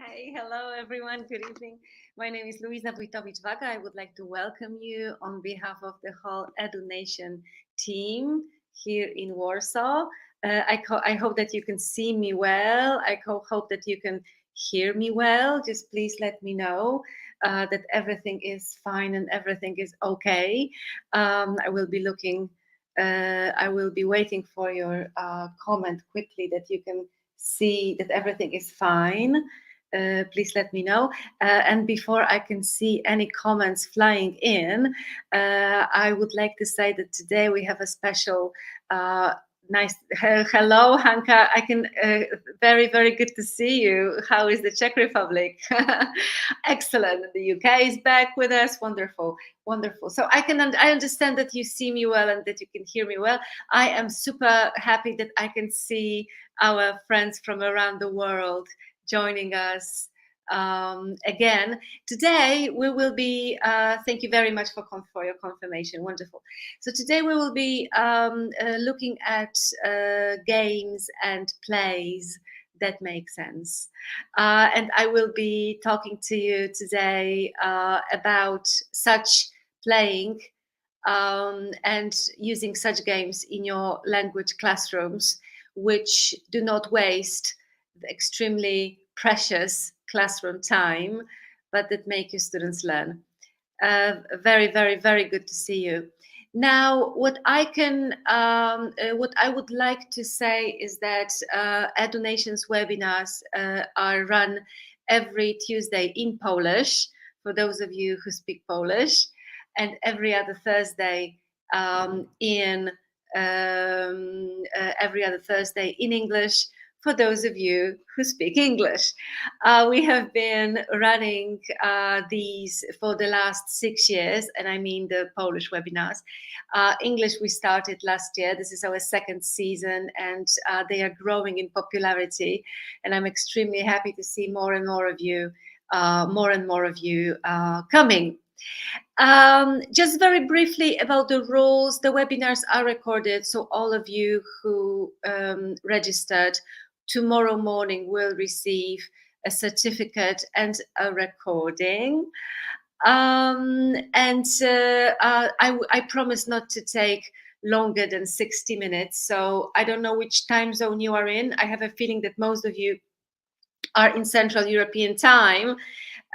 Hi, hello everyone. Good evening. My name is Luisa Wojtowicz-Waga. I would like to welcome you on behalf of the whole Edunation team here in Warsaw. I hope that you can see me well. I hope that you can hear me well. Just please let me know that everything is fine and everything is okay. I will be looking. I will be waiting for your comment quickly that you can see that everything is fine. Please let me know. And before I can see any comments flying in, I would like to say that today we have a special nice hello, Hanka. I can very good to see you. How is the Czech Republic? Excellent. The UK is back with us. Wonderful. So I understand that you see me well and that you can hear me well. I am super happy that I can see our friends from around the world joining us again. Today we will be, thank you very much for your confirmation, wonderful. So today we will be looking at games and plays that make sense. And I will be talking to you today about such playing and using such games in your language classrooms, which do not waste the extremely precious classroom time, but that make your students learn. Very good to see you. Now, what what I would like to say is that Edunation's webinars are run every Tuesday in Polish for those of you who speak Polish, and every other Thursday in English for those of you who speak English. We have been running these for the last 6 years, and I mean the Polish webinars. English we started last year. This is our second season, and they are growing in popularity. And I'm extremely happy to see more and more of you coming. Just very briefly about the rules. The webinars are recorded, so all of you who registered tomorrow morning will receive a certificate and a recording. I promise not to take longer than 60 minutes. So I don't know which time zone you are in. I have a feeling that most of you are in Central European time.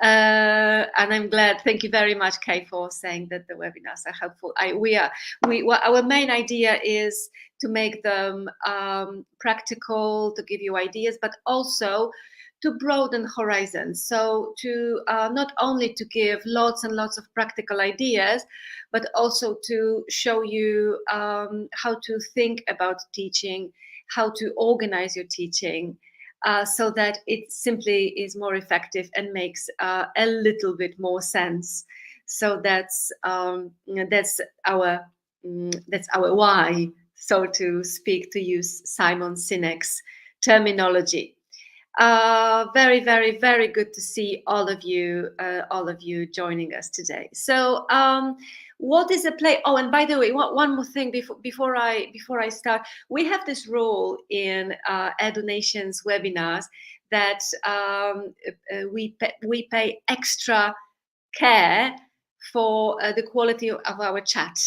And I'm glad. Thank you very much, Kay, for saying that the webinars are helpful. Our main idea is to make them practical, to give you ideas, but also to broaden horizons. So to not only to give lots and lots of practical ideas, but also to show you how to think about teaching, how to organize your teaching, so that it simply is more effective and makes a little bit more sense. So that's our why, so to speak, to use Simon Sinek's terminology. Very good to see all of you joining us today. So what is a play? Oh, and by the way, one more thing before I start. We have this rule in Edunation's webinars that we pay extra care for the quality of our chat.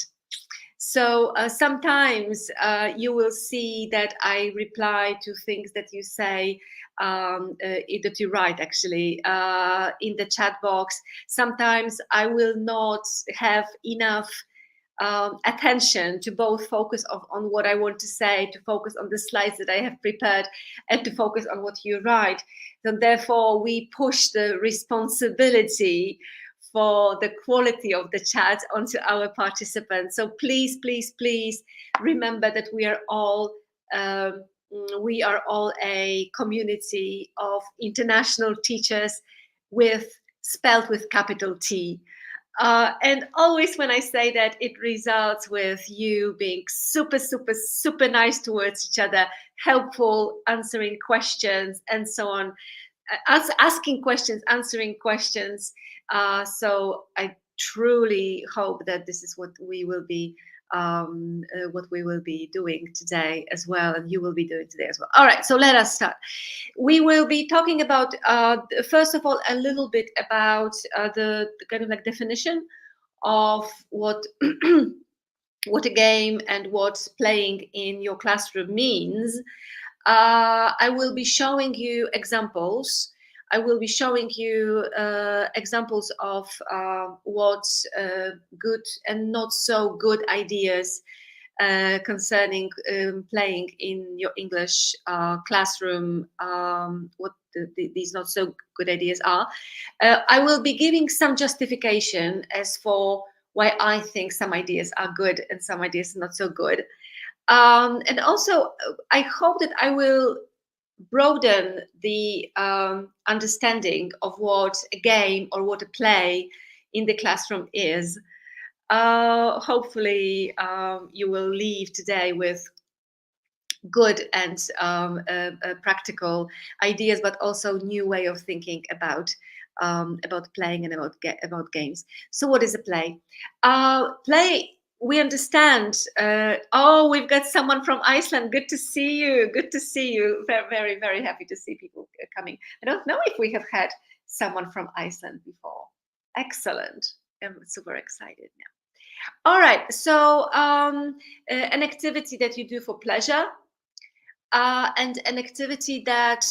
So sometimes you will see that I reply to things that you say, that you write actually in the chat box. Sometimes I will not have enough attention to both focus on what I want to say, to focus on the slides that I have prepared, and to focus on what you write. So therefore, we push the responsibility for the quality of the chat onto our participants. So please remember that we are all a community of international teachers spelled with capital T. And always when I say that, it results with you being super nice towards each other, helpful, answering questions, and so on. Asking questions, answering questions. So I truly hope that this is what we will be what we will be doing today as well, and you will be doing today as well. All right, so let us start. We will be talking about, first of all, a little bit about the kind of like definition of what what a game and what playing in your classroom means. I will be showing you examples. I will be showing you examples of what good and not so good ideas concerning playing in your English classroom, what these not so good ideas are. I will be giving some justification as for why I think some ideas are good and some ideas not so good. And also, I hope that I will broaden the understanding of what a game or what a play in the classroom is. Hopefully, you will leave today with good and practical ideas, but also new way of thinking about playing and about games. So, what is a play? Play. We understand. Oh, we've got someone from Iceland. Good to see you. Good to see you. Very, very, very happy to see people coming. I don't know if we have had someone from Iceland before. Excellent. I'm super excited now. All right. So, an activity that you do for pleasure. And an activity that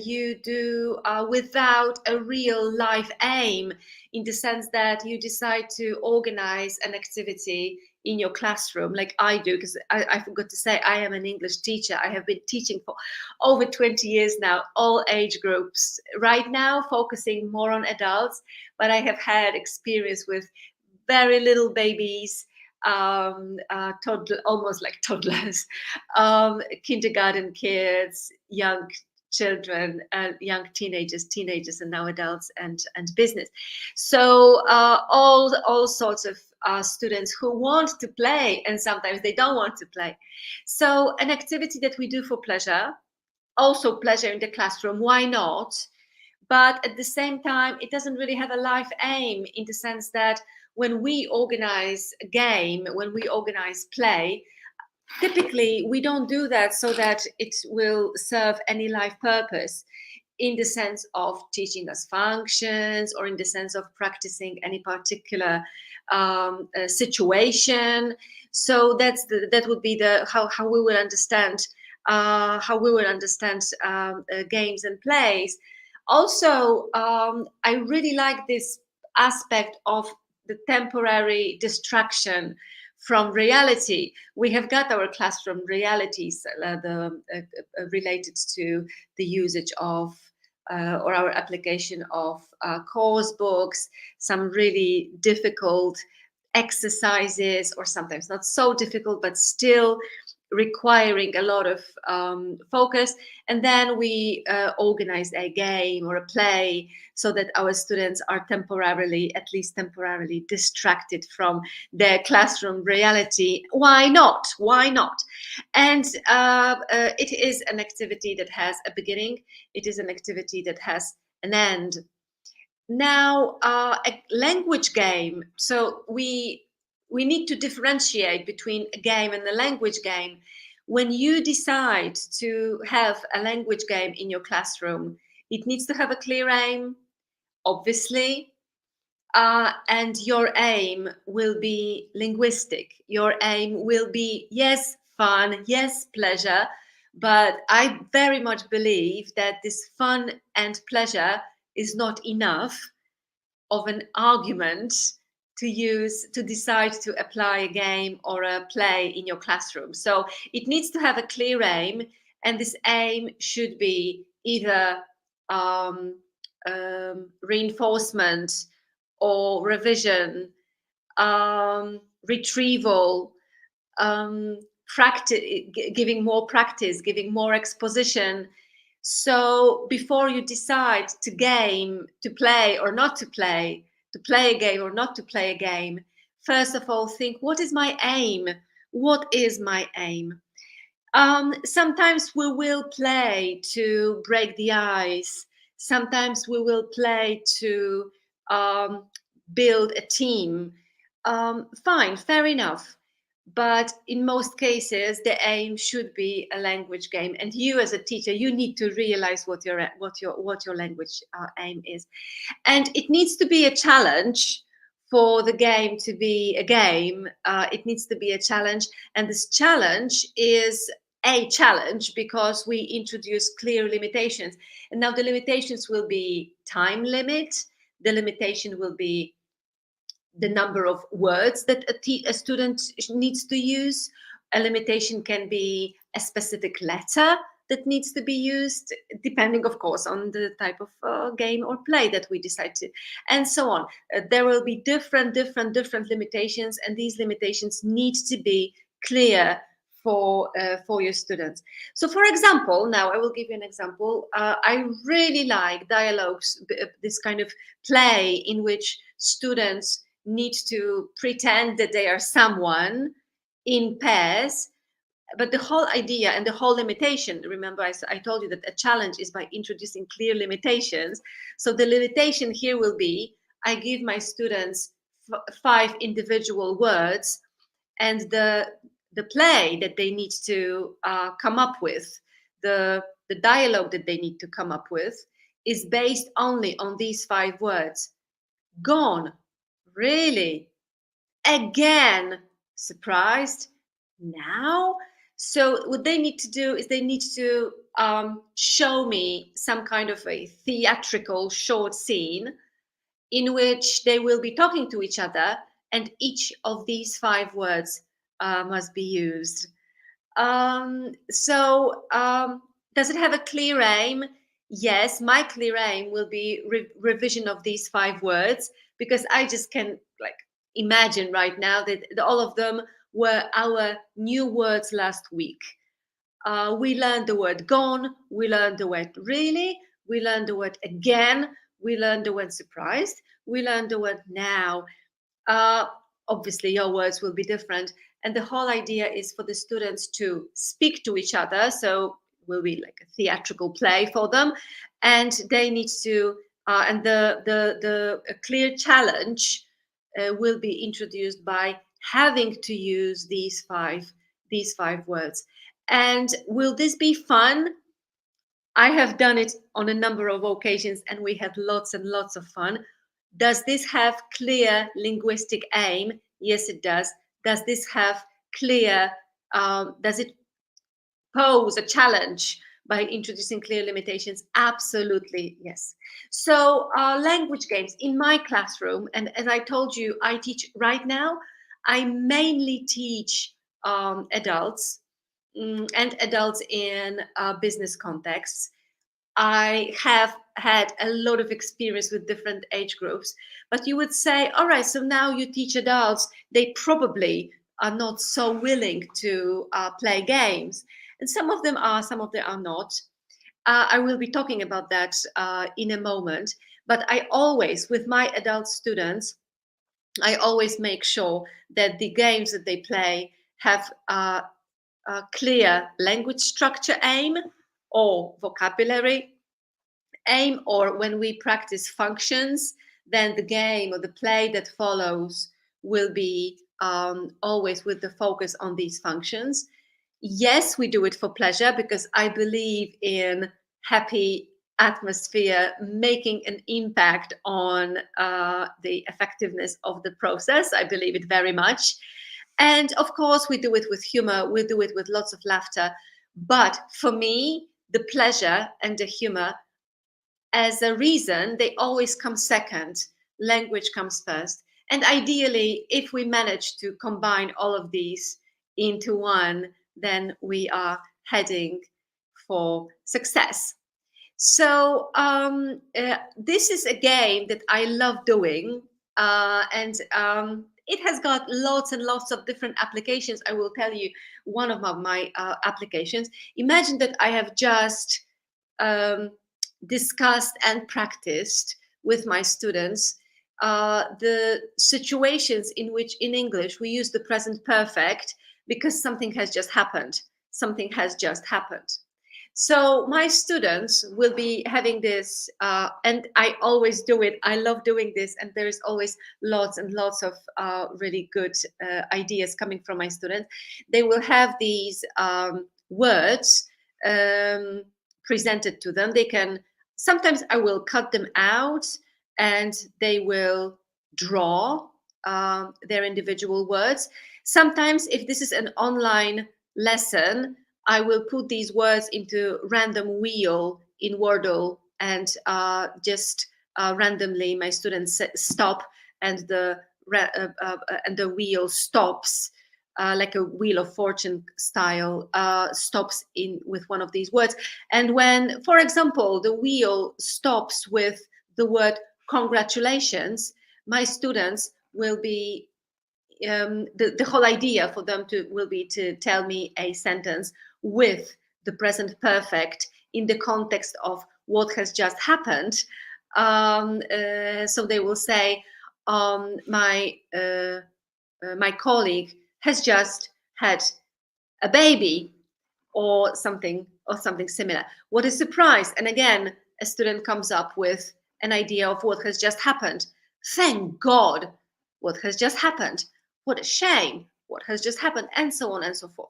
you do without a real life aim, in the sense that you decide to organize an activity in your classroom, like I do, because I forgot to say, I am an English teacher. I have been teaching for over 20 years now, all age groups. Right now, focusing more on adults, but I have had experience with very little babies, almost like toddlers, kindergarten kids, young children, young teenagers, and now adults, and business. So all sorts of students who want to play, and sometimes they don't want to play. So an activity that we do for pleasure, also pleasure in the classroom. Why not? But at the same time, it doesn't really have a life aim, in the sense that when we organize a game, when we organize play, typically we don't do that so that it will serve any life purpose, in the sense of teaching us functions, or in the sense of practicing any particular situation. So that would be the how we will understand games and plays. Also, I really like this aspect of the temporary distraction from reality. We have got our classroom realities related to the usage of or our application of course books, some really difficult exercises, or sometimes not so difficult, but still requiring a lot of focus. And then we organize a game or a play so that our students are at least temporarily distracted from their classroom reality. Why not? Why not? And it is an activity that has a beginning. It is an activity that has an end. Now, a language game. So we need to differentiate between a game and a language game. When you decide to have a language game in your classroom, it needs to have a clear aim, obviously, and your aim will be linguistic. Your aim will be, yes, fun, yes, pleasure, but I very much believe that this fun and pleasure is not enough of an argument to decide to apply a game or a play in your classroom. So it needs to have a clear aim, and this aim should be either reinforcement or revision, retrieval, giving more practice, giving more exposition. So before you decide to play or not to play a game or not to play a game, first of all, think, what is my aim? What is my aim? Sometimes we will play to break the ice. Sometimes we will play to build a team. Fine, fair enough. but in most cases the aim should be a language game, and you as a teacher, you need to realize what your language aim is, and it needs to be a challenge. For the game to be a game, it needs to be a challenge, and this challenge is a challenge because we introduce clear limitations. And now the limitations will be time limit, the limitation will be the number of words that a student needs to use. A limitation can be a specific letter that needs to be used, depending, of course, on the type of game or play that we decide to, and so on. There will be different limitations, and these limitations need to be clear for your students. So, for example, now I will give you an example. I really like dialogues, this kind of play in which students need to pretend that they are someone in pairs. But the whole idea and the whole limitation, remember I told you that a challenge is by introducing clear limitations. So the limitation here will be, I give my students 5 individual words, and the play that they need to come up with, the dialogue that they need to come up with, is based only on these 5 words. Gone. Really? Again? Surprised? Now? So what they need to do is they need to show me some kind of a theatrical short scene in which they will be talking to each other, and each of these 5 words must be used. Does it have a clear aim? Yes, my clear aim will be revision of these 5 words, because I just can like imagine right now that all of them were our new words last week. We learned the word gone, we learned the word really, we learned the word again, we learned the word surprised, we learned the word now. Uh, Obviously, your words will be different. And the whole idea is for the students to speak to each other. So it will be like a theatrical play for them. And they need to, and the a clear challenge will be introduced by having to use these five words. And will this be fun? I have done it on a number of occasions, and we had lots and lots of fun. Does this have clear linguistic aim? Yes, it does. Does this have clear, does it pose a challenge by introducing clear limitations? Absolutely, yes. So language games in my classroom, and as I told you, I teach right now, I mainly teach adults and adults in business contexts. I have had a lot of experience with different age groups, but you would say, all right, so now you teach adults, they probably are not so willing to play games. And some of them are not. I will be talking about that in a moment. But I always, with my adult students, I always make sure that the games that they play have a clear language structure aim or vocabulary aim, or when we practice functions, then the game or the play that follows will be always with the focus on these functions. Yes, we do it for pleasure because I believe in happy atmosphere making an impact on the effectiveness of the process. I believe it very much. And of course, we do it with humor, we do it with lots of laughter. But for me, the pleasure and the humor, as a reason, they always come second. Language comes first. And ideally, if we manage to combine all of these into one, then we are heading for success. So this is a game that I love doing, and it has got lots and lots of different applications. I will tell you one of my applications. Imagine that I have just um, discussed and practiced with my students the situations in which in English we use the present perfect because something has just happened. Something has just happened. So my students will be having this, and I always do it. I love doing this, and there is always lots and lots of really good ideas coming from my students. They will have these words um, presented to them. They can, sometimes I will cut them out, and they will draw their individual words. Sometimes, if this is an online lesson, I will put these words into random wheel in Wordle, and just randomly my students stop, and the wheel stops, like a wheel of fortune style, stops in with one of these words. And when, for example, the wheel stops with the word congratulations, my students will be, the whole idea for them to will be to tell me a sentence with the present perfect in the context of what has just happened. So they will say, my colleague has just had a baby, or something similar. What a surprise! And again, a student comes up with an idea of what has just happened. Thank God, what has just happened. What a shame, what has just happened, and so on and so forth.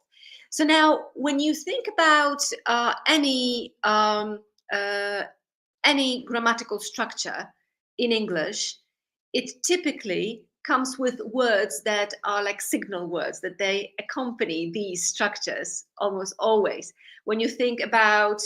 So now, when you think about any grammatical structure in English, it typically comes with words that are like signal words, that they accompany these structures almost always. When you think about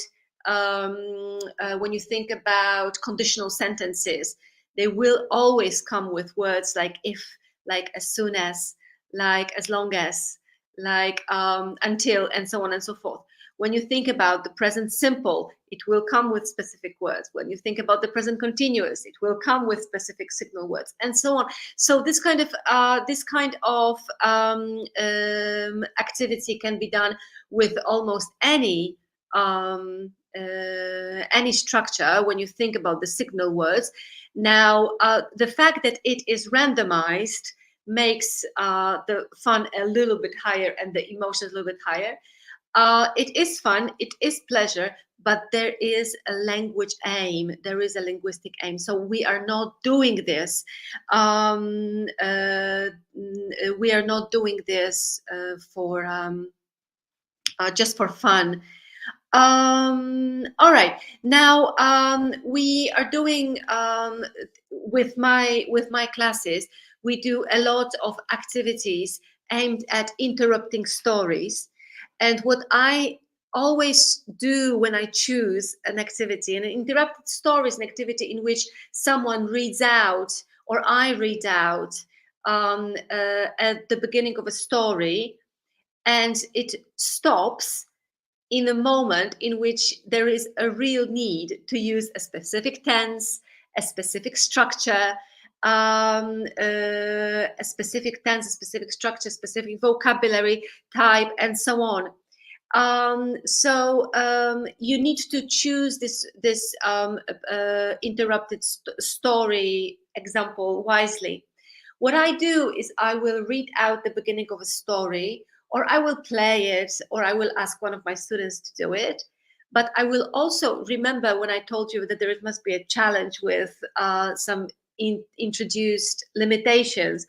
conditional sentences, they will always come with words like if, like as soon as, like as long as, like until, and so on and so forth. When you think about the present simple, it will come with specific words. When you think about the present continuous, it will come with specific signal words, and so on. So this kind of activity can be done with almost any structure when you think about the signal words. Now, the fact that it is randomized makes the fun a little bit higher and the emotions a little bit higher. It is fun, it is pleasure, but there is a language aim, there is a linguistic aim. So we are not doing this. We are not doing this for just for fun. All right. Now we are doing with my classes. We do a lot of activities aimed at interrupting stories. And what I always do when I choose an activity, an interrupted story is an activity in which someone reads out, or I read out at the beginning of a story, and it stops in a moment in which there is a real need to use a specific tense, a specific structure, a specific tense, a specific structure, specific vocabulary type, and so on. You need to choose this interrupted story example wisely. What I do is I will read out the beginning of a story, or I will play it, or I will ask one of my students to do it. But I will also remember when I told you that there must be a challenge with some introduced limitations.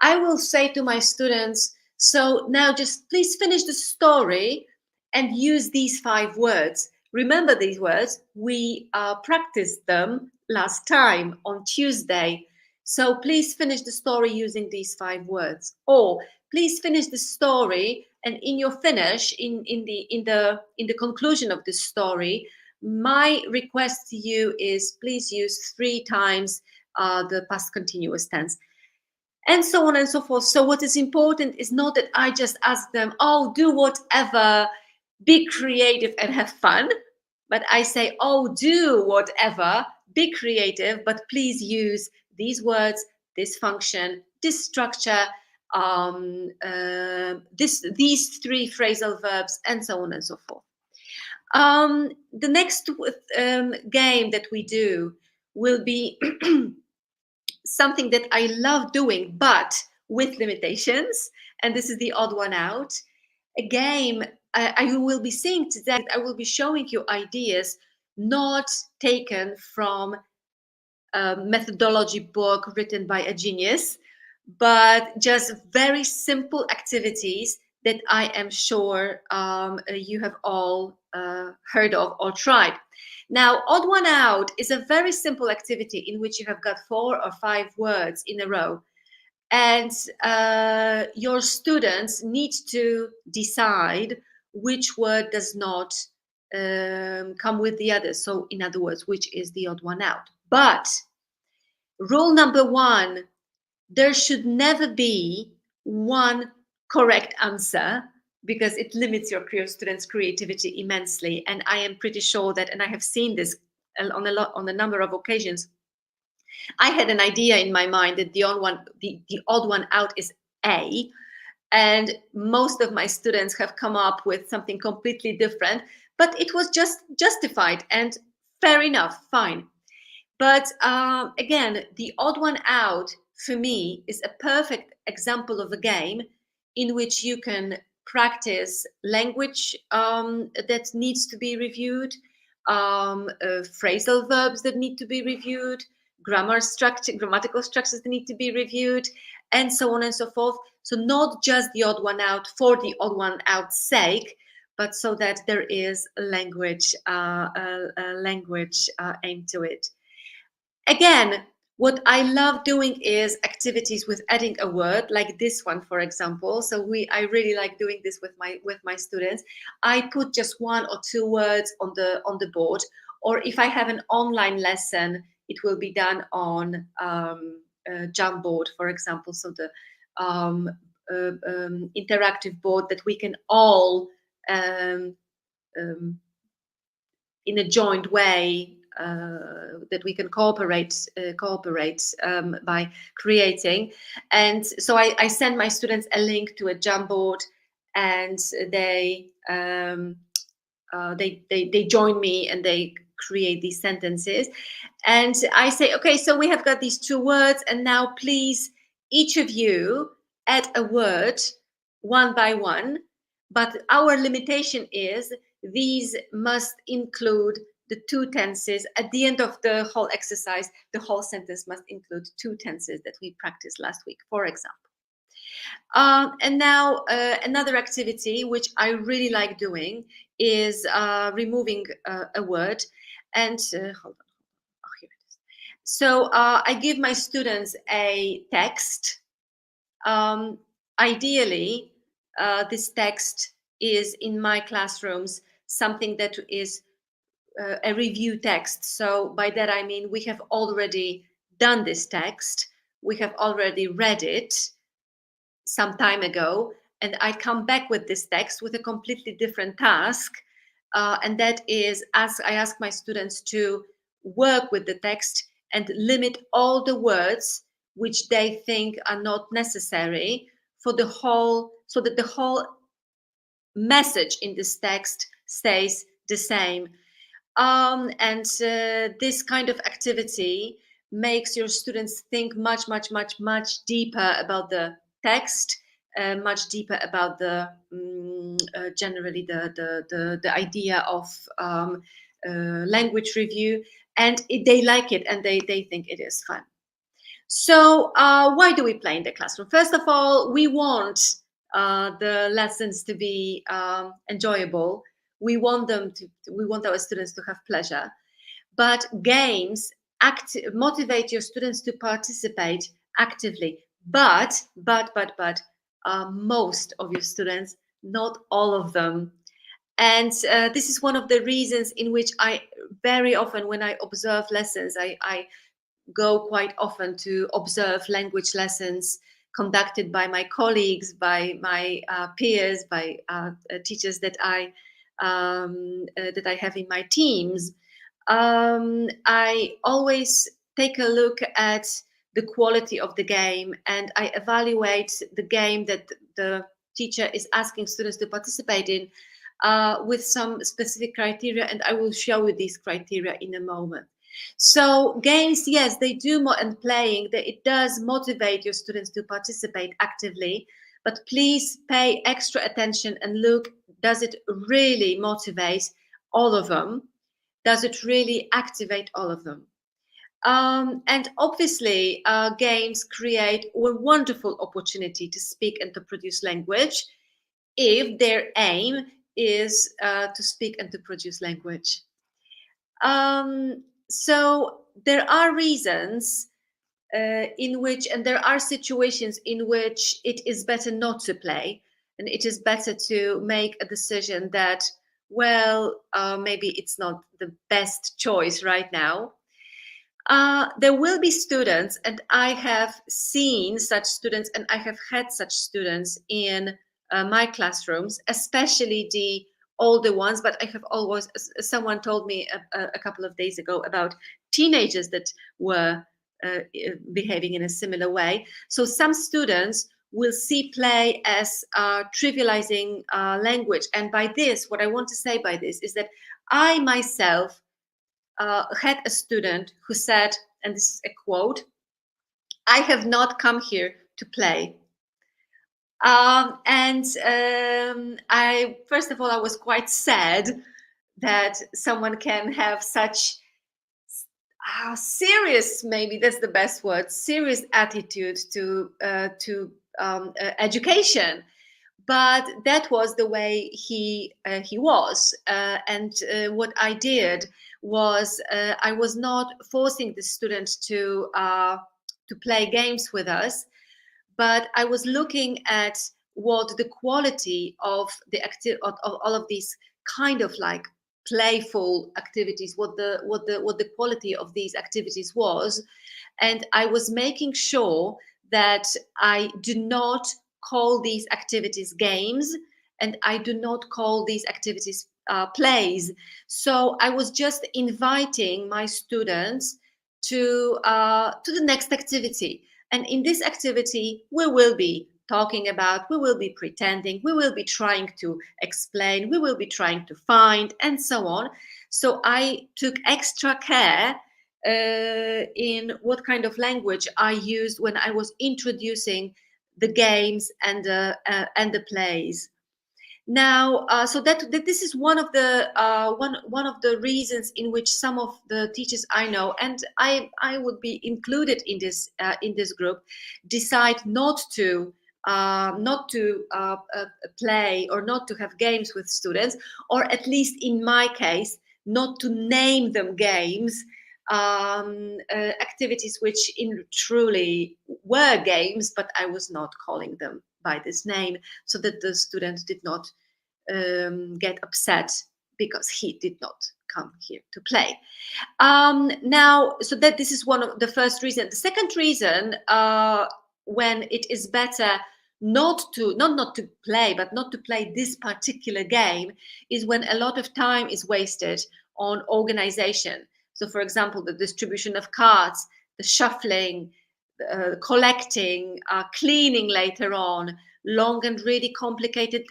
I will say to my students, so now just please finish the story and use these 5 words. Remember these words, we practiced them last time on Tuesday. So please finish the story using these 5 words. Or please finish the story, and in your finish, in the conclusion of this story, my request to you is please use 3 times the past continuous tense, and so on and so forth. So what is important is not that I just ask them, oh, do whatever, be creative and have fun, but I say, oh, do whatever, be creative, but please use these words, this function, this structure, these 3 phrasal verbs, and so on and so forth. The next game that we do will be something that I love doing, but with limitations, and this is the odd one out. A game I will be seeing today, I will be showing you ideas not taken from a methodology book written by a genius, but just very simple activities that I am sure you have all heard of or tried. Now, odd one out is a very simple activity in which you have got 4 or 5 words in a row, and your students need to decide which word does not come with the others. So, in other words, which is the odd one out. But rule number 1, there should never be one correct answer, because it limits your students' creativity immensely. And I am pretty sure that, and I have seen this on a number of occasions. I had an idea in my mind that the odd one out is A, and most of my students have come up with something completely different, but it was just justified and fair enough, fine. But again, the odd one out for me is a perfect example of a game in which you can practice language that needs to be reviewed, phrasal verbs that need to be reviewed, grammatical structures that need to be reviewed, and so on and so forth. So not just the odd one out for the odd one out's sake, but so that there is a language aimed to it. Again, what I love doing is activities with adding a word, like this one, for example. So I really like doing this with my students. I put just 1 or 2 words on the board, or if I have an online lesson, it will be done on a Jamboard, for example. So the interactive board that we can all in a joint way, that we can cooperate by creating. And so I send my students a link to a Jamboard, and they join me and they create these sentences. And I say, okay, so we have got these 2 words, and now please, each of you add a word one by one. But our limitation is these must include the 2 tenses. At the end of the whole exercise, the whole sentence must include 2 tenses that we practiced last week, for example. And now another activity which I really like doing is removing a word. And hold on. Oh, here it is. So I give my students a text. Ideally, this text is in my classrooms something that is a review text. So by that I mean we have already done this text, we have already read it some time ago, and I come back with this text with a completely different task, and that is, I ask my students to work with the text and limit all the words which they think are not necessary for the whole, so that the whole message in this text stays the same. And this kind of activity makes your students think much deeper about the text, much deeper about the generally the idea of language review, and they like it, and they think it is fun. So why do we play in the classroom? First of all, we want the lessons to be enjoyable. We want our students to have pleasure. But games motivate your students to participate actively. But most of your students, not all of them. And this is one of the reasons in which I very often, when I observe lessons, I go quite often to observe language lessons conducted by my colleagues, by my peers, by teachers that I have in my teams. I always take a look at the quality of the game, and I evaluate the game that the teacher is asking students to participate in with some specific criteria, and I will show you these criteria in a moment. So games, yes, they do more, and playing, it does motivate your students to participate actively, but please pay extra attention and look does it really motivate all of them? Does it really activate all of them? And obviously, games create a wonderful opportunity to speak and to produce language if their aim is to speak and to produce language. So there are reasons in which, and there are situations in which it is better not to play, and it is better to make a decision that, well, maybe it's not the best choice right now. There will be students, and I have seen such students, and I have had such students in my classrooms, especially the older ones. But I have always, someone told me a couple of days ago about teenagers that were behaving in a similar way. So some students will see play as trivializing language. And by this, what I want to say by this is that I myself had a student who said, and this is a quote, "I have not come here to play." I, first of all, I was quite sad that someone can have such serious, maybe that's the best word, serious attitude to education. But that was the way he was, and what I did was I was not forcing the student to play games with us, but I was looking at what the quality of the of all of these kind of like playful activities, what the quality of these activities was, and I was making sure that I do not call these activities games, and I do not call these activities plays. So I was just inviting my students to the next activity. And in this activity, we will be talking about, we will be pretending, we will be trying to explain, we will be trying to find, and so on. So I took extra care in what kind of language I used when I was introducing the games and the plays. Now, so that this is one of the one of the reasons in which some of the teachers I know, and I would be included in this group, decide not to play or not to have games with students, or at least in my case, not to name them games. Activities which in truly were games, but I was not calling them by this name, so that the student did not get upset because he did not come here to play. Now, so that this is one of the first reason. The second reason, when it is better not to play, but not to play this particular game, is when a lot of time is wasted on organization. So, for example, the distribution of cards, the shuffling, collecting, cleaning later on, long and really complicated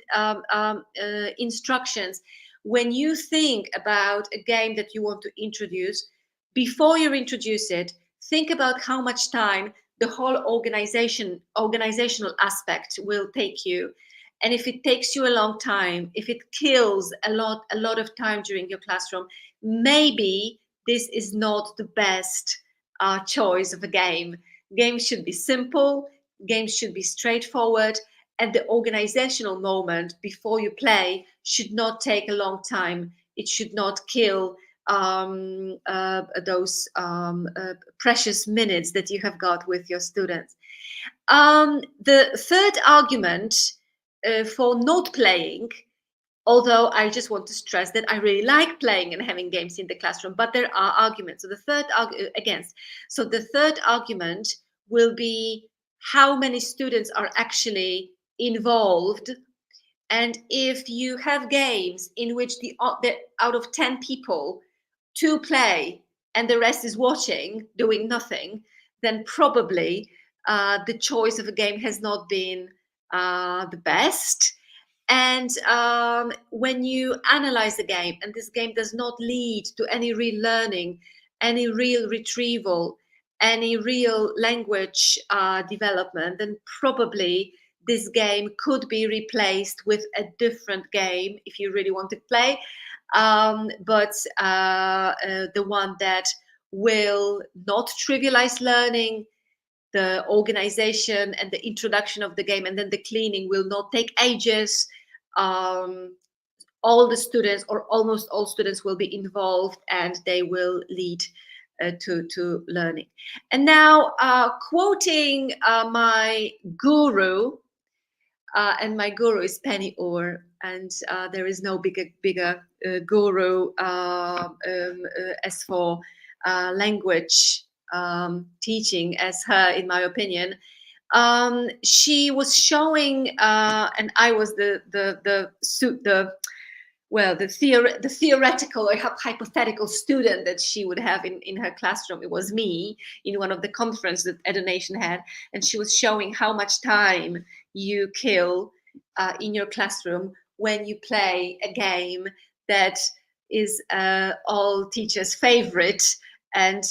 instructions. When you think about a game that you want to introduce, before you introduce it, think about how much time the whole organizational aspect will take you. And if it takes you a long time, if it kills a lot of time during your classroom, maybe this is not the best choice of a game. Games should be simple, games should be straightforward, and the organizational moment before you play should not take a long time. It should not kill those precious minutes that you have got with your students. The third argument for not playing, although I just want to stress that I really like playing and having games in the classroom, but there are arguments. So the third against. So the third argument will be how many students are actually involved. And if you have games in which the out of 10 people, 2 play and the rest is watching, doing nothing, then probably the choice of a game has not been the best. And when you analyze the game, and this game does not lead to any real learning, any real retrieval, any real language development, then probably this game could be replaced with a different game if you really want to play, but the one that will not trivialize learning, the organization and the introduction of the game, and then the cleaning will not take ages. All the students, or almost all students, will be involved, and they will lead to learning. And now, quoting my guru, and my guru is Penny Orr, and there is no bigger guru as for language teaching as her, in my opinion. She was showing, and I was the theoretical or hypothetical student that she would have in her classroom. It was me in one of the conferences that Edunation had, and she was showing how much time you kill in your classroom when you play a game that is all teachers' favorite. And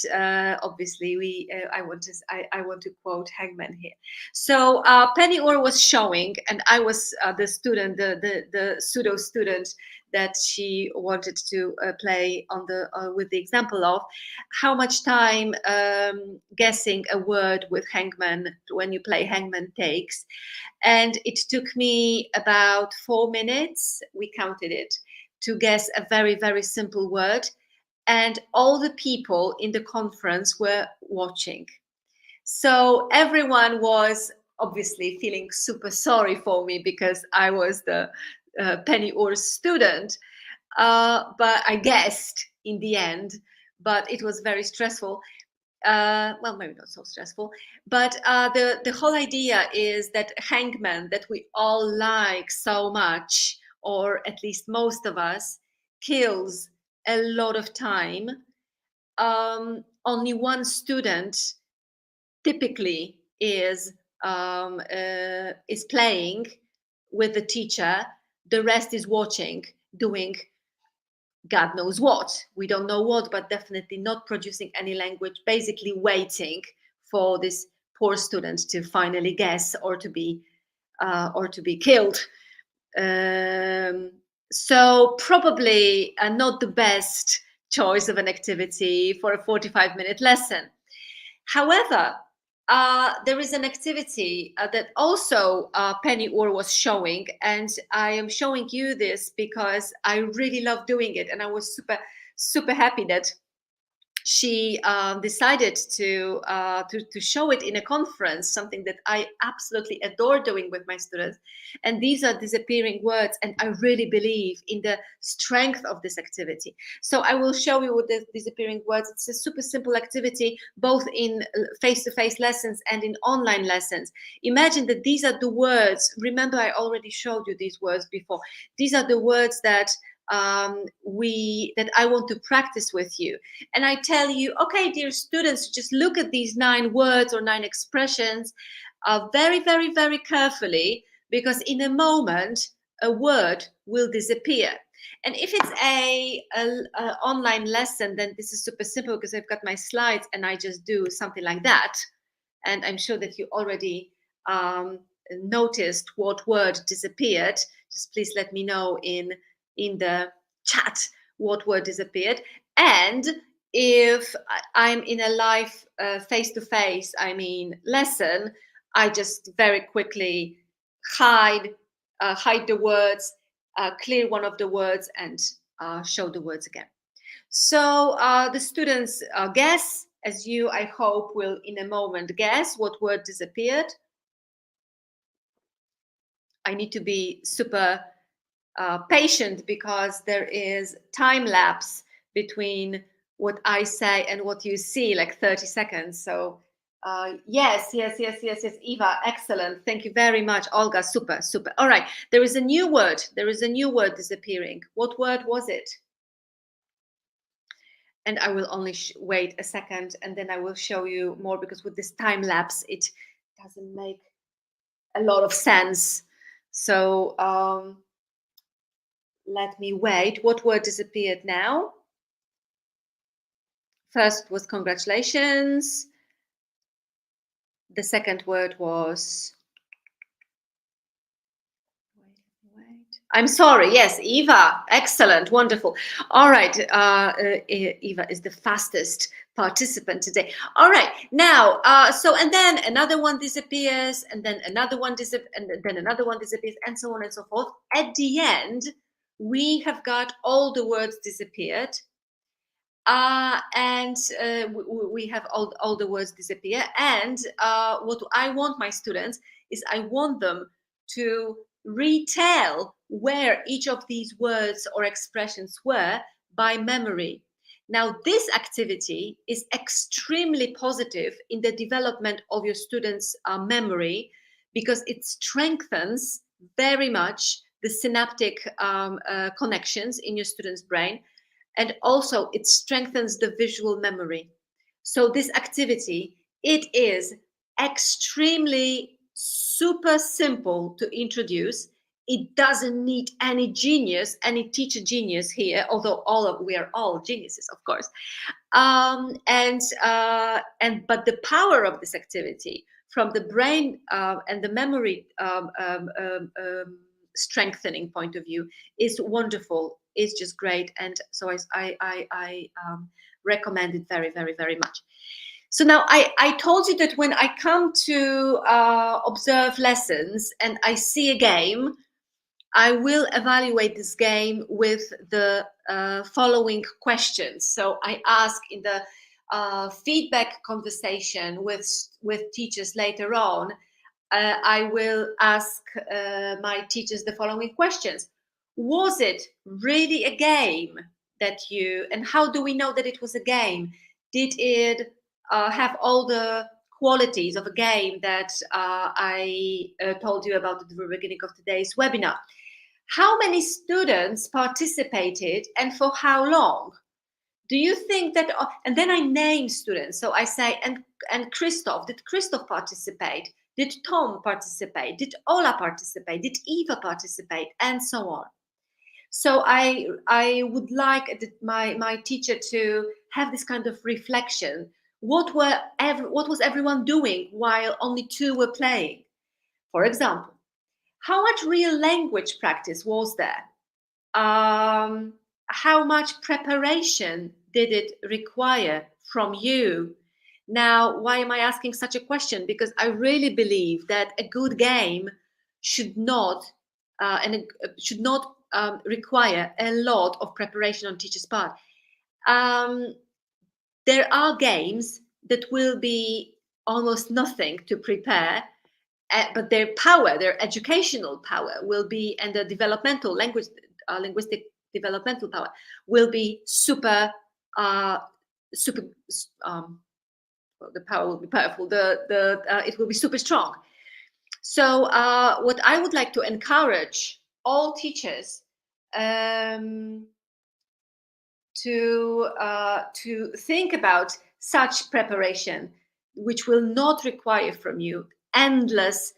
obviously, I want to quote Hangman here. So Penny Orr was showing, and I was the student, the pseudo student that she wanted to play on with the example of how much time guessing a word with Hangman, when you play Hangman, takes. And it took me about 4 minutes, we counted it, to guess a very, very simple word. And all the people in the conference were watching. So everyone was obviously feeling super sorry for me because I was the Penny Orr student. But I guessed in the end, but it was very stressful. Well, maybe not so stressful, but the whole idea is that Hangman, that we all like so much, or at least most of us, kills a lot of time. Only one student typically is playing with the teacher. The rest is watching, doing God knows what. We don't know what, but definitely not producing any language, basically waiting for this poor student to finally guess or to be killed. So probably not the best choice of an activity for a 45-minute lesson. However, there is an activity that also Penny Orr was showing, and I am showing you this because I really love doing it, and I was super happy that she decided to show it in a conference, something that I absolutely adore doing with my students. And these are disappearing words, and I really believe in the strength of this activity. So I will show you with the disappearing words. It's a super simple activity, both in face-to-face lessons and in online lessons. Imagine that these are the words. Remember, I already showed you these words before. These are the words that that I want to practice with you. And I tell you, okay, dear students, just look at these 9 words or 9 expressions very, very, very carefully, because in a moment, a word will disappear. And if it's a online lesson, then this is super simple because I've got my slides and I just do something like that. And I'm sure that you already noticed what word disappeared. Just please let me know in the chat what word disappeared. And if I'm in a live face-to-face, lesson, I just very quickly hide the words, clear one of the words, and show the words again. So the students guess, as you, I hope, will in a moment guess what word disappeared. I need to be super patient because there is time lapse between what I say and what you see, like 30 seconds. So yes, Eva, excellent. Thank you very much. Olga, super. All right, there is a new word. Disappearing. What word was it? And I will only wait a second, and then I will show you more, because with this time lapse, it doesn't make a lot of sense. So let me wait. What word disappeared now? First was congratulations. The second word was I'm sorry. Yes, Eva. Excellent. Wonderful. All right. Eva is the fastest participant today. All right. Now, and then another one disappears, and then another one disappears, and then another one disappears, and so on and so forth. At the end, we have got all the words disappeared. And we have all the words disappear. And what I want my students is I want them to retell where each of these words or expressions were by memory. Now, this activity is extremely positive in the development of your students' memory, because it strengthens very much the synaptic connections in your student's brain, and also it strengthens the visual memory. So this activity, it is extremely super simple to introduce. It doesn't need any genius, any teacher genius here, although we are all geniuses, of course. But the power of this activity from the brain and the memory strengthening point of view is wonderful. It's just great, and so I recommend it very, very, very much. So now I told you that when I come to observe lessons and I see a game, I will evaluate this game with the following questions. So I ask in the feedback conversation with teachers later on, I will ask my teachers the following questions. Was it really a game and how do we know that it was a game? Did it have all the qualities of a game that I told you about at the beginning of today's webinar? How many students participated and for how long? Do you think that, and then I name students. So I say, and Christoph, did Christoph participate? Did Tom participate? Did Ola participate? Did Eva participate? And so on. So I would like my teacher to have this kind of reflection. What was everyone doing while only two were playing? For example, how much real language practice was there? How much preparation did it require from you? Now, why am I asking such a question? Because I really believe that a good game should not require a lot of preparation on teacher's part. There are games that will be almost nothing to prepare, but their power, their educational power will be, and the developmental linguistic developmental power will be super. The power will be powerful. It will be super strong. So what I would like to encourage all teachers to think about such preparation, which will not require from you endless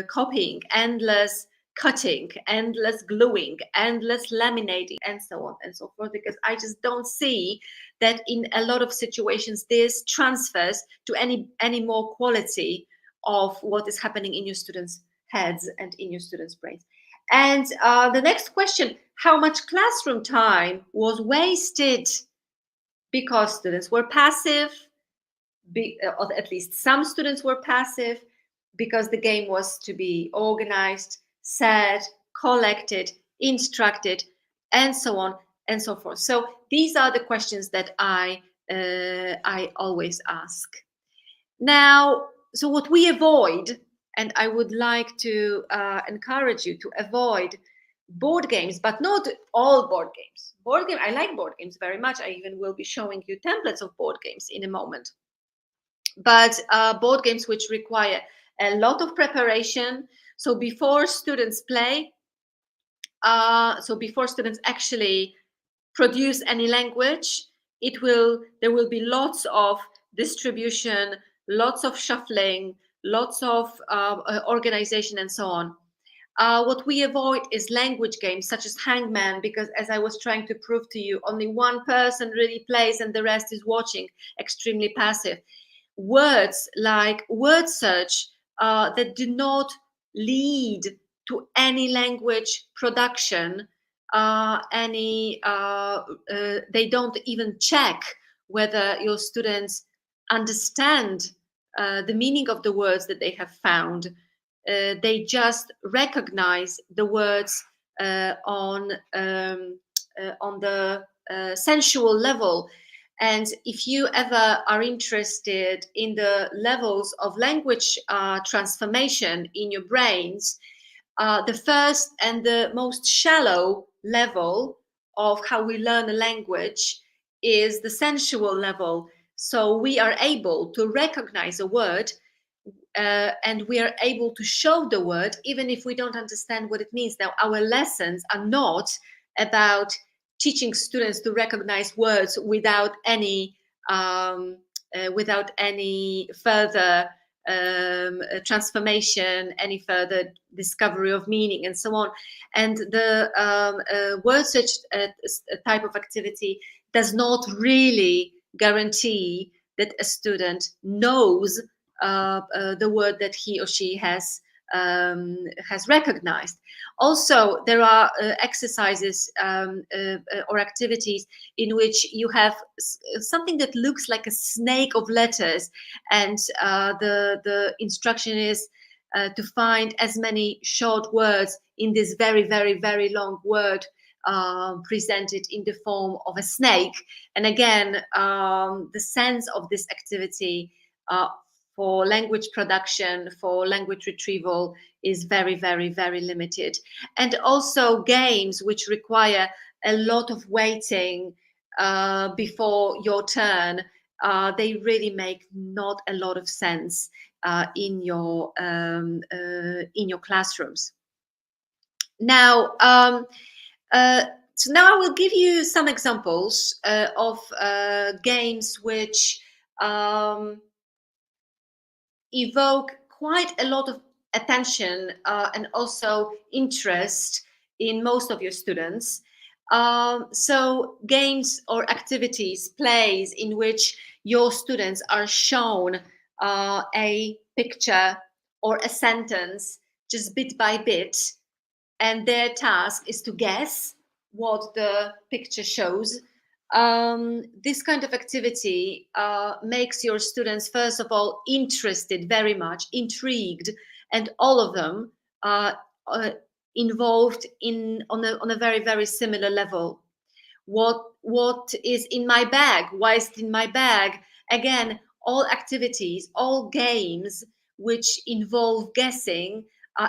copying, endless cutting, endless gluing, endless laminating, and so on and so forth, because I just don't see that in a lot of situations this transfers to any more quality of what is happening in your students' heads and in your students' brains. And the next question, how much classroom time was wasted because students were passive, or at least some students were passive, because the game was to be organized, set, collected, instructed, and so on and so forth. So these are the questions that I always ask. Now, so what we avoid, and I would like to encourage you to avoid board games, but not all board games. I like board games very much. I even will be showing you templates of board games in a moment. But board games which require a lot of preparation. So before students play, before students actually produce any language, there will be lots of distribution, lots of shuffling, lots of organization, and so on. What we avoid is language games such as Hangman, because as I was trying to prove to you, only one person really plays and the rest is watching, extremely passive. Words like word search that do not lead to any language production, they don't even check whether your students understand the meaning of the words that they have found. They just recognize the words on the sensual level. And if you ever are interested in the levels of language transformation in your brains, the first and the most shallow level of how we learn a language is the sensual level. So we are able to recognize a word, and we are able to show the word even if we don't understand what it means. Now, our lessons are not about teaching students to recognize words without any further transformation, any further discovery of meaning, and so on. And the word search type of activity does not really guarantee that a student knows the word that he or she has recognized. Also, there are exercises or activities in which you have something that looks like a snake of letters, and the instruction is to find as many short words in this very, very, very long word presented in the form of a snake. And again, the sense of this activity for language production, for language retrieval, is very, very, very limited. And also games which require a lot of waiting before your turn, they really make not a lot of sense in your classrooms. Now, so now I will give you some examples of games which evoke quite a lot of attention and also interest in most of your students. So games or activities, plays in which your students are shown a picture or a sentence just bit by bit, and their task is to guess what the picture shows. This kind of activity makes your students, first of all, interested, very much intrigued, and all of them involved on a very, very similar level. What is in my bag? Why is it in my bag? Again, all activities, all games which involve guessing,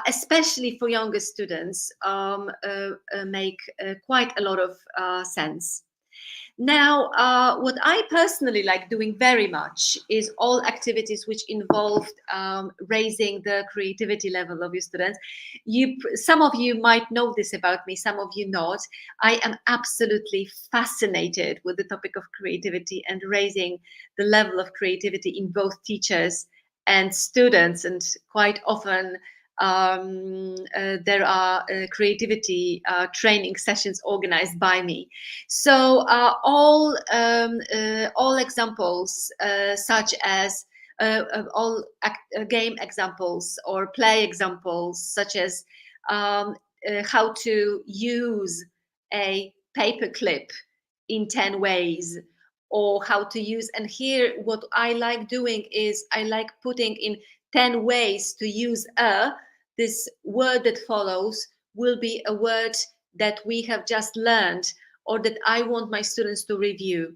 especially for younger students, make quite a lot of sense. Now, what I personally like doing very much is all activities which involved raising the creativity level of your students. Some of you might know this about me, some of you not. I am absolutely fascinated with the topic of creativity and raising the level of creativity in both teachers and students, and quite often there are creativity training sessions organized by me. So all examples such as game examples or play examples, such as how to use a paper clip in 10 ways, or how to use, and here what I like doing is I like putting in 10 ways to use this word that follows will be a word that we have just learned or that I want my students to review.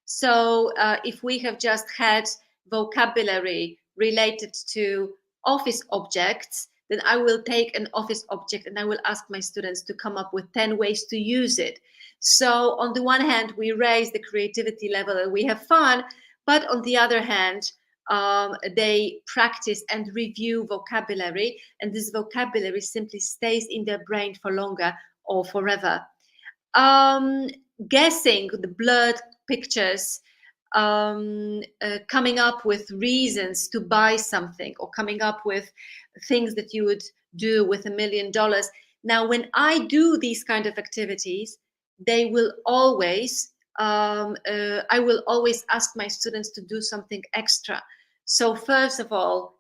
So if we have just had vocabulary related to office objects, then I will take an office object and I will ask my students to come up with 10 ways to use it. So on the one hand, we raise the creativity level and we have fun, but on the other hand, they practice and review vocabulary, and this vocabulary simply stays in their brain for longer or forever. Guessing the blurred pictures, coming up with reasons to buy something, or coming up with things that you would do with $1 million. Now, when I do these kind of activities, they will always, I will always ask my students to do something extra. So first of all,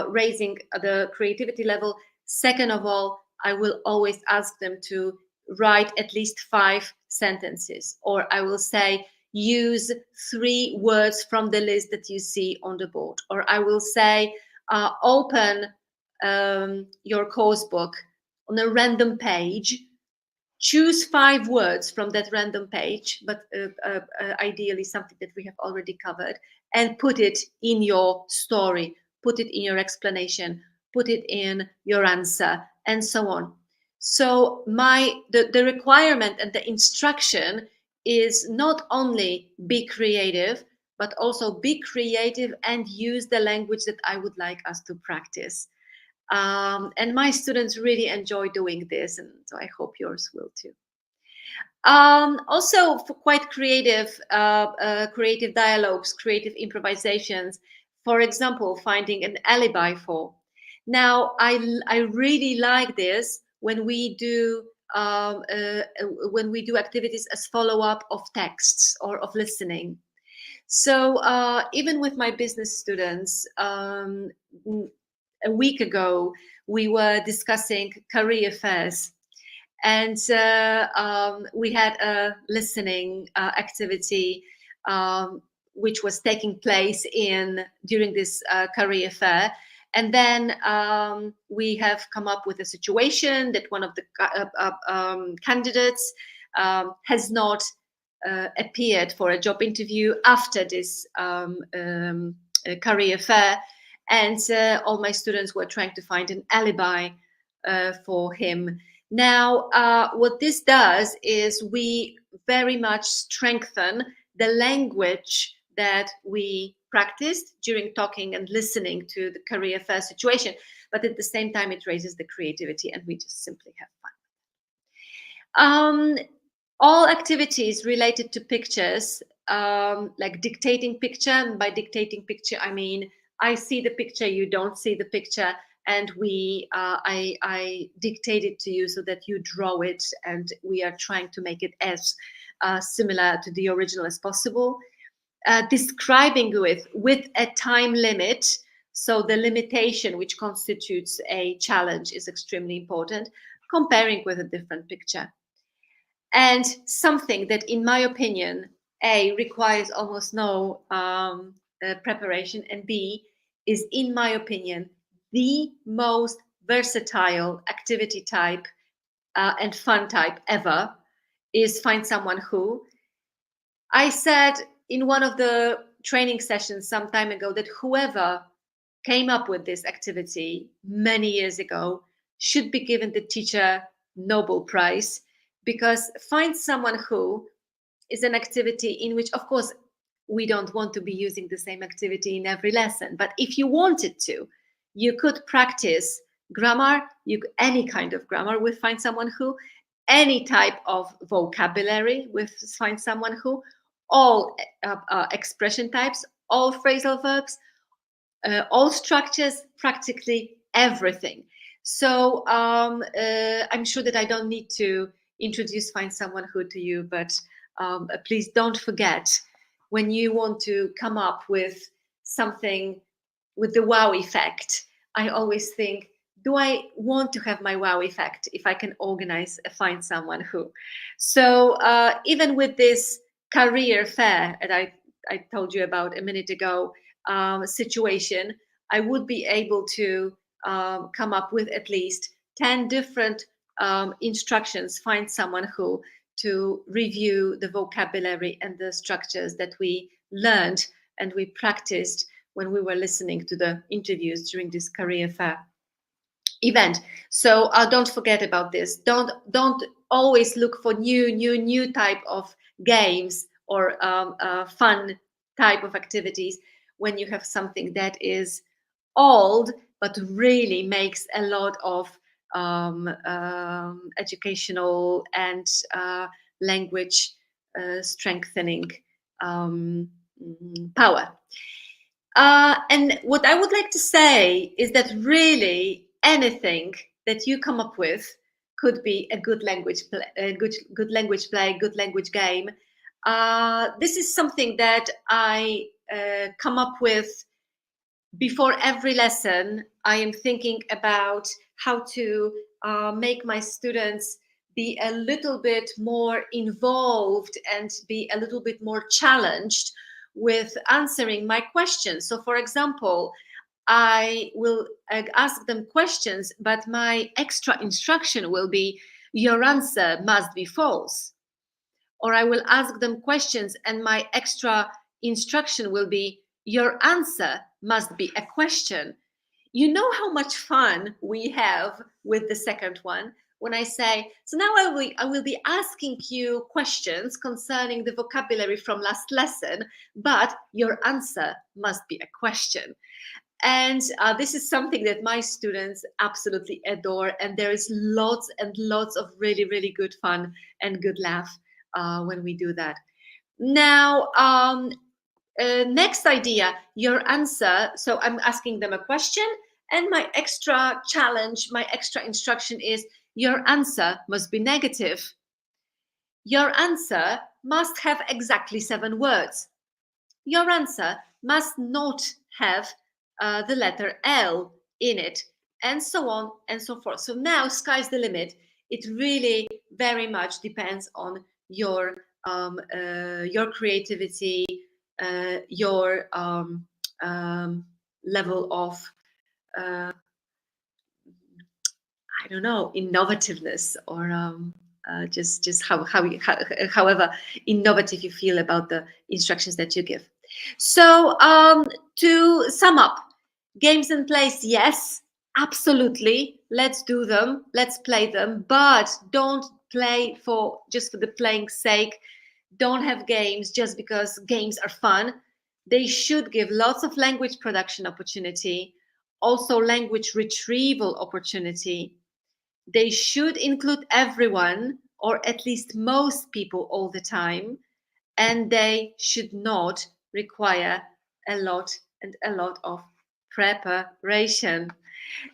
raising the creativity level. Second of all, I will always ask them to write at least 5 sentences, or I will say, use 3 words from the list that you see on the board, or I will say, open your course book on a random page, choose 5 words from that random page, but ideally something that we have already covered, and put it in your story, put it in your explanation, put it in your answer, and so on. So the requirement and the instruction is not only be creative, but also be creative and use the language that I would like us to practice. And my students really enjoy doing this, and so I hope yours will too. Also, for quite creative, creative dialogues, creative improvisations. For example, finding an alibi for. Now, I really like this when we do activities as follow up of texts or of listening. So even with my business students, a week ago, we were discussing career fairs. And we had a listening activity which was taking place during this career fair. And then we have come up with a situation that one of the candidates has not appeared for a job interview after this career fair. And all my students were trying to find an alibi for him. Now, what this does is we very much strengthen the language that we practiced during talking and listening to the career fair situation, but at the same time, it raises the creativity and we just simply have fun. All activities related to pictures, like dictating picture, and by dictating picture, I mean, I see the picture, you don't see the picture, and I dictate it to you so that you draw it, and we are trying to make it as similar to the original as possible. Describing with a time limit, so the limitation which constitutes a challenge is extremely important, comparing with a different picture. And something that, in my opinion, A, requires almost no preparation, and B, is, in my opinion, the most versatile activity type and fun type ever, is find someone who. I said in one of the training sessions some time ago that whoever came up with this activity many years ago should be given the Teacher Nobel Prize, because find someone who is an activity in which, of course, we don't want to be using the same activity in every lesson, but if you wanted to, you could practice grammar, any kind of grammar with find someone who, any type of vocabulary with find someone who, all expression types, all phrasal verbs, all structures, practically everything. So I'm sure that I don't need to introduce find someone who to you, but please don't forget, when you want to come up with something with the wow effect, I always think, do I want to have my wow effect if I can organize a find someone who? So even with this career fair that I told you about a minute ago, situation, I would be able to come up with at least 10 different instructions, find someone who, to review the vocabulary and the structures that we learned and we practiced when we were listening to the interviews during this career fair event. So don't forget about this. Don't always look for new type of games or fun type of activities when you have something that is old but really makes a lot of educational and language strengthening power. And what I would like to say is that really anything that you come up with could be a good language play, good language play, good language game. This is something that I come up with before every lesson. I am thinking about how to make my students be a little bit more involved and be a little bit more challenged with answering my questions. So for example, I will ask them questions, but my extra instruction will be, your answer must be false. Or I will ask them questions and my extra instruction will be, your answer must be a question. You know how much fun we have with the second one when I say, so now I will be asking you questions concerning the vocabulary from last lesson, but your answer must be a question. And this is something that my students absolutely adore. And there is lots and lots of really, really good fun and good laugh when we do that. Now, next idea, your answer. So I'm asking them a question, and my extra challenge, my extra instruction is, your answer must be negative. Your answer must have exactly 7 words. Your answer must not have the letter L in it, and so on and so forth. So now sky's the limit. It really very much depends on your creativity, your level of I don't know, innovativeness, or just however innovative you feel about the instructions that you give. So to sum up, games and plays, yes, absolutely. Let's do them. Let's play them, but don't play just for the playing sake. Don't have games just because games are fun. They should give lots of language production opportunity, also language retrieval opportunity. They should include everyone, or at least most people, all the time, and they should not require a lot of preparation.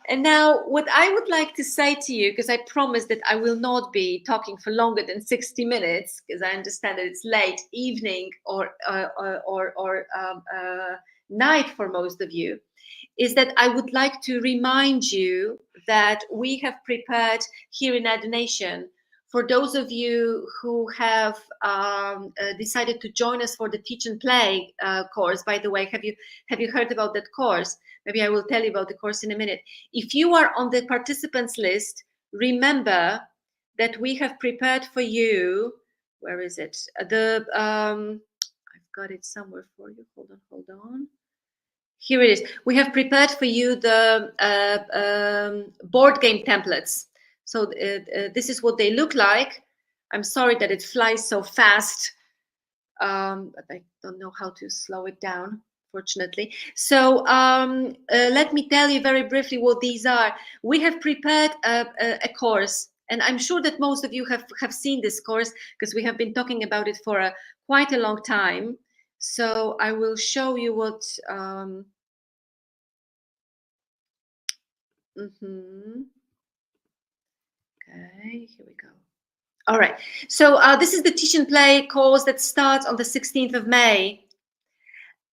And now, what I would like to say to you, because I promise that I will not be talking for longer than 60 minutes, because I understand that it's late evening or night for most of you, is that I would like to remind you that we have prepared here in Edunation, for those of you who have decided to join us for the Teach and Play course. By the way, have you heard about that course? Maybe I will tell you about the course in a minute. If you are on the participants list, remember that we have prepared for you, where is it? I've got it somewhere for you. Hold on. Here it is. We have prepared for you the board game templates. So this is what they look like. I'm sorry that it flies so fast, but I don't know how to slow it down, fortunately. So let me tell you very briefly what these are. We have prepared a course, and I'm sure that most of you have seen this course, because we have been talking about it for quite a long time. So I will show you what. Okay, here we go. All right. So this is the Teach and Play course that starts on the 16th of May.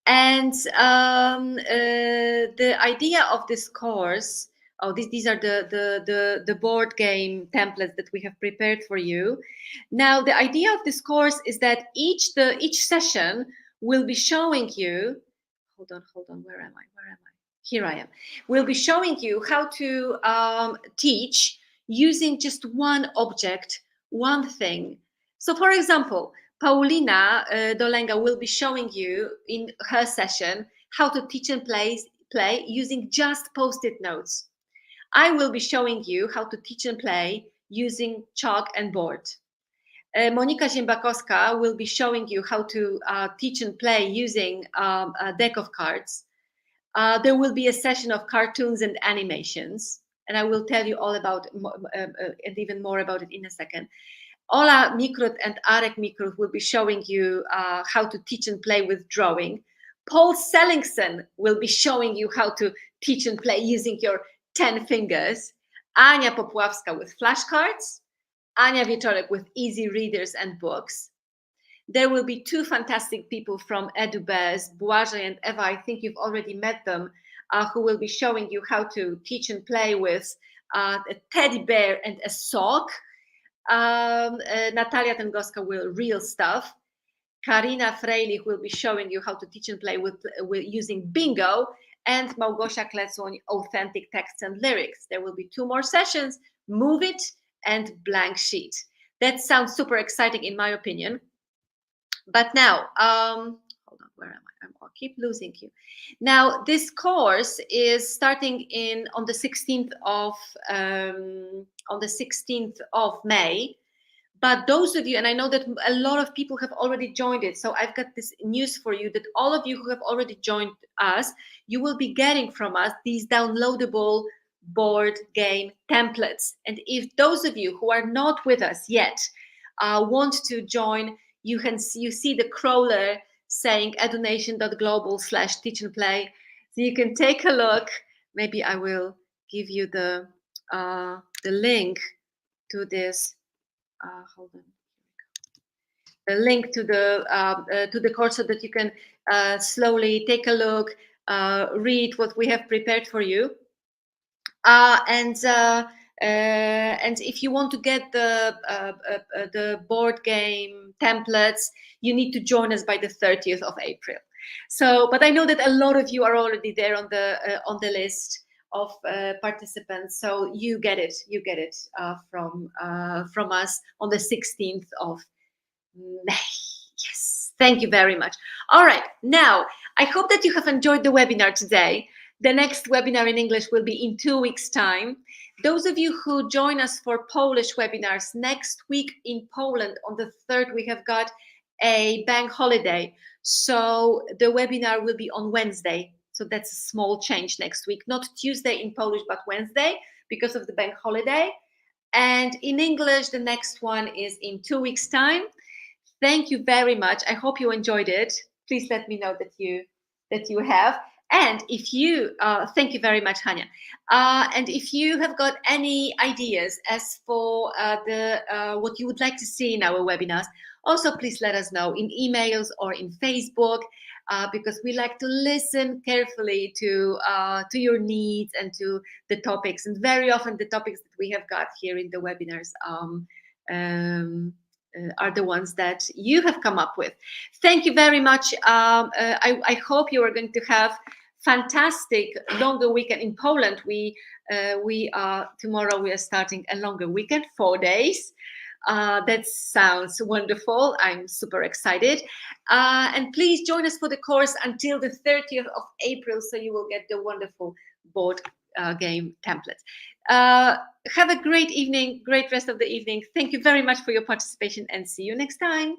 And the idea of this course, these are the board game templates that we have prepared for you. Now, the idea of this course is that each session will be showing you, hold on, where am I? Here I am. We'll be showing you how to teach using just one object, one thing. So for example, Paulina Dolenga will be showing you in her session how to teach and play using just post-it notes. I will be showing you how to teach and play using chalk and board. Monika Ziembakowska will be showing you how to teach and play using a deck of cards. There will be a session of cartoons and animations, and I will tell you all about and even more about it in a second. Ola Mikrut and Arek Mikrut will be showing you how to teach and play with drawing. Paul Sellingson will be showing you how to teach and play using your 10 fingers. Ania Popławska with flashcards. Ania Wieczorek with easy readers and books. There will be 2 fantastic people from EduBears, Błażej and Eva. I think you've already met them, who will be showing you how to teach and play with a teddy bear and a sock. Natalia Tengowska will real stuff. Karina Freilich will be showing you how to teach and play with using bingo, and Małgosia Klecoń, authentic texts and lyrics. There will be 2 more sessions, Move It and Blank Sheet. That sounds super exciting in my opinion. But now, hold on, where am I? I'll keep losing you. Now, this course is starting on the 16th of May. But those of you, and I know that a lot of people have already joined it, so I've got this news for you that all of you who have already joined us, you will be getting from us these downloadable board game templates. And if those of you who are not with us yet want to join, you see the crawler saying edunation.global/teach and play. So you can take a look. Maybe I will give you the link to this. Hold on. The link to the course so that you can slowly take a look, read what we have prepared for you, and if you want to get the board game templates, you need to join us by the 30th of April. So, but I know that a lot of you are already there on the list of participants, so you get it from us on the 16th of May. Yes, thank you very much. All right, now I hope that you have enjoyed the webinar today. The next webinar in English will be in 2 weeks' time. Those of you who join us for Polish webinars, next week in Poland on the 3rd, we have got a bank holiday. So the webinar will be on Wednesday. So that's a small change next week, not Tuesday in Polish, but Wednesday because of the bank holiday. And in English, the next one is in 2 weeks' time. Thank you very much. I hope you enjoyed it. Please let me know that you have. And if you, thank you very much, Hania. And if you have got any ideas as for what you would like to see in our webinars, also please let us know in emails or in Facebook, because we like to listen carefully to your needs and to the topics. And very often the topics that we have got here in the webinars are the ones that you have come up with. Thank you very much. I hope you are going to have fantastic longer weekend in Poland. Tomorrow we are starting a longer weekend, 4 days. That sounds wonderful. I'm super excited. And please join us for the course until the 30th of April, so you will get the wonderful board game templates. Have a great evening, great rest of the evening. Thank you very much for your participation and see you next time.